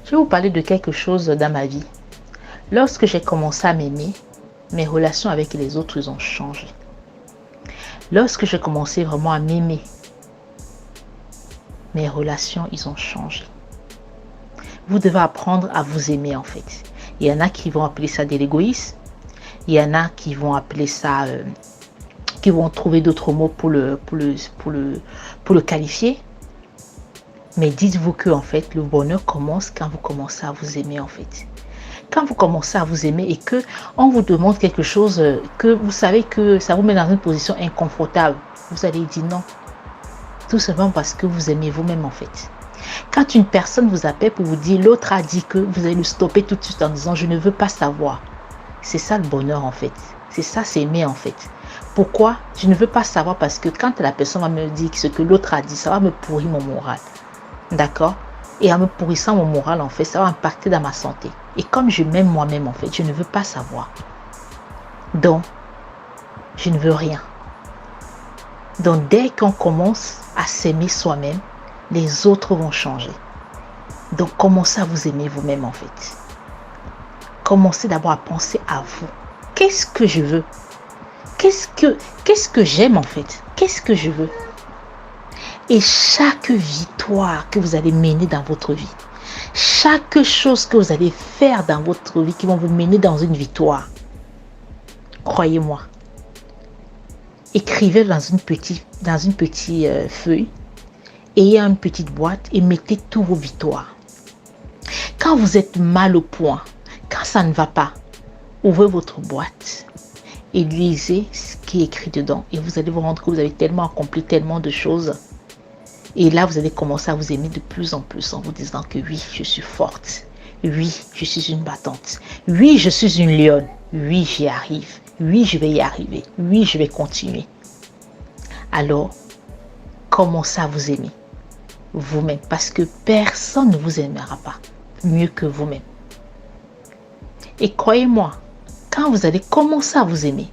Je vais vous parler de quelque chose dans ma vie. Lorsque j'ai commencé à m'aimer, mes relations avec les autres ont changé. Lorsque j'ai commencé vraiment à m'aimer, mes relations, ont changé. Vous devez apprendre à vous aimer en fait. Il y en a qui vont appeler ça de l'égoïsme. Il y en a qui vont appeler ça, qui vont trouver d'autres mots pour le qualifier. Mais dites-vous que en fait, le bonheur commence quand vous commencez à vous aimer en fait. Quand vous commencez à vous aimer et que on vous demande quelque chose que vous savez que ça vous met dans une position inconfortable, vous allez dire non. Tout simplement parce que vous aimez vous-même en fait. Quand une personne vous appelle pour vous dire l'autre a dit que, vous allez le stopper tout de suite en disant je ne veux pas savoir. C'est ça le bonheur en fait. C'est ça s'aimer en fait. Pourquoi? Je ne veux pas savoir parce que quand la personne va me dire ce que l'autre a dit, ça va me pourrir mon moral. D'accord? Et en me pourrissant mon moral, en fait, ça va impacter dans ma santé. Et comme je m'aime moi-même, en fait, je ne veux pas savoir. Donc, je ne veux rien. Donc, dès qu'on commence à s'aimer soi-même, les autres vont changer. Donc, commencez à vous aimer vous-même, en fait. Commencez d'abord à penser à vous. Qu'est-ce que je veux? Qu'est-ce que j'aime, en fait? Qu'est-ce que je veux? Et chaque victoire que vous allez mener dans votre vie, chaque chose que vous allez faire dans votre vie qui vont vous mener dans une victoire, croyez-moi, écrivez dans une petite feuille, ayez une petite boîte et mettez tous vos victoires. Quand vous êtes mal au point, quand ça ne va pas, ouvrez votre boîte et lisez ce qui est écrit dedans et vous allez vous rendre compte que vous avez tellement accompli tellement de choses. Et là, vous allez commencer à vous aimer de plus en plus en vous disant que oui, je suis forte. Oui, je suis une battante. Oui, je suis une lionne. Oui, j'y arrive. Oui, je vais y arriver. Oui, je vais continuer. Alors, commencez à vous aimer vous-même parce que personne ne vous aimera pas mieux que vous-même. Et croyez-moi, quand vous allez commencer à vous aimer,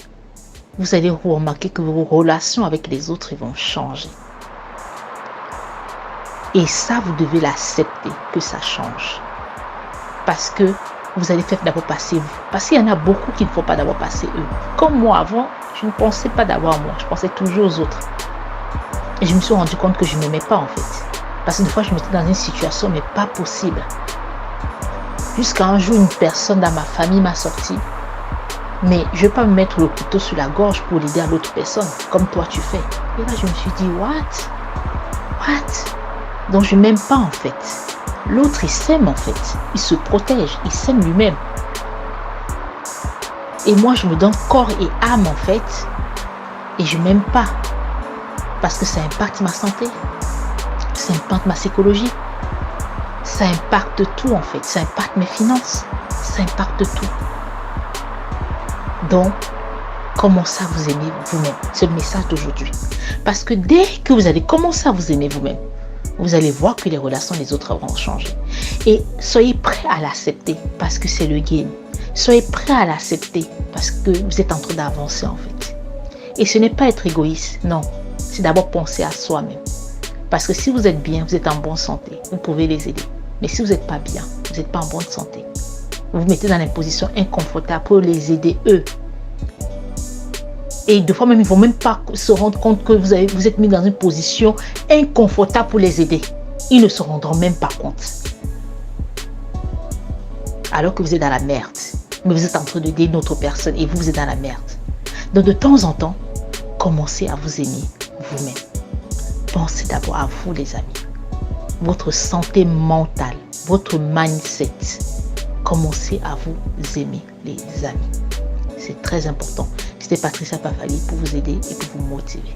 vous allez remarquer que vos relations avec les autres vont changer. Et ça, vous devez l'accepter, que ça change. Parce que vous allez faire d'abord passer vous. Parce qu'il y en a beaucoup qui ne font pas d'abord passer eux. Comme moi, avant, je ne pensais pas d'abord moi. Je pensais toujours aux autres. Et je me suis rendu compte que je ne m'aimais pas en fait. Parce que des fois, je me mettais dans une situation, mais pas possible. Jusqu'à un jour, une personne dans ma famille m'a sorti. Mais je ne vais pas me mettre le couteau sur la gorge pour l'aider à l'autre personne, comme toi tu fais. Et là, je me suis dit, what? Donc je ne m'aime pas en fait. L'autre il s'aime en fait. Il se protège. Il s'aime lui-même. Et moi je me donne corps et âme en fait. Et je ne m'aime pas. Parce que ça impacte ma santé. Ça impacte ma psychologie. Ça impacte tout en fait. Ça impacte mes finances. Ça impacte tout. Donc, commencez à vous aimer vous-même. C'est le message d'aujourd'hui. Parce que dès que vous allez commencer à vous aimer vous-même, vous allez voir que les relations des autres vont changer. Et soyez prêts à l'accepter parce que c'est le game. Soyez prêts à l'accepter parce que vous êtes en train d'avancer en fait. Et ce n'est pas être égoïste, non. C'est d'abord penser à soi-même. Parce que si vous êtes bien, vous êtes en bonne santé, vous pouvez les aider. Mais si vous n'êtes pas bien, vous n'êtes pas en bonne santé, vous vous mettez dans une position inconfortable pour les aider eux. Et des fois même, ils ne vont même pas se rendre compte que vous êtes mis dans une position inconfortable pour les aider. Ils ne se rendront même pas compte. Alors que vous êtes dans la merde. Mais vous êtes en train d'aider une autre personne et vous êtes dans la merde. Donc de temps en temps, commencez à vous aimer vous-même. Pensez d'abord à vous les amis. Votre santé mentale, votre mindset. Commencez à vous aimer les amis. C'est très important. C'était Patricia Pafali pour vous aider et pour vous motiver.